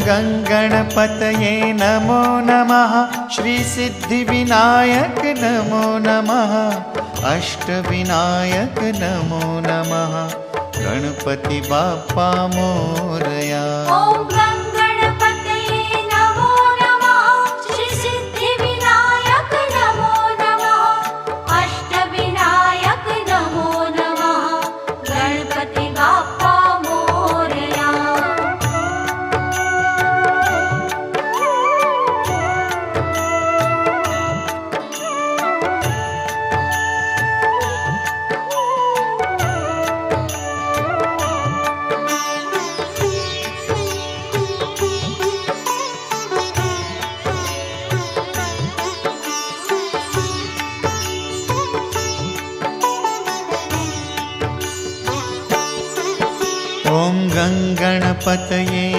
गणपतये नमो नमः। श्री सिद्धिविनायक नमो नमः। अष्टविनायक नमो नमः। गणपति बाप्पा मोरया। ॐ गणपतये नमो नमः। श्री सिद्धिविनायक नमो नमः। अष्टविनायक नमो नमः। गणपति बाप्पा मोरया। ॐ गणपतये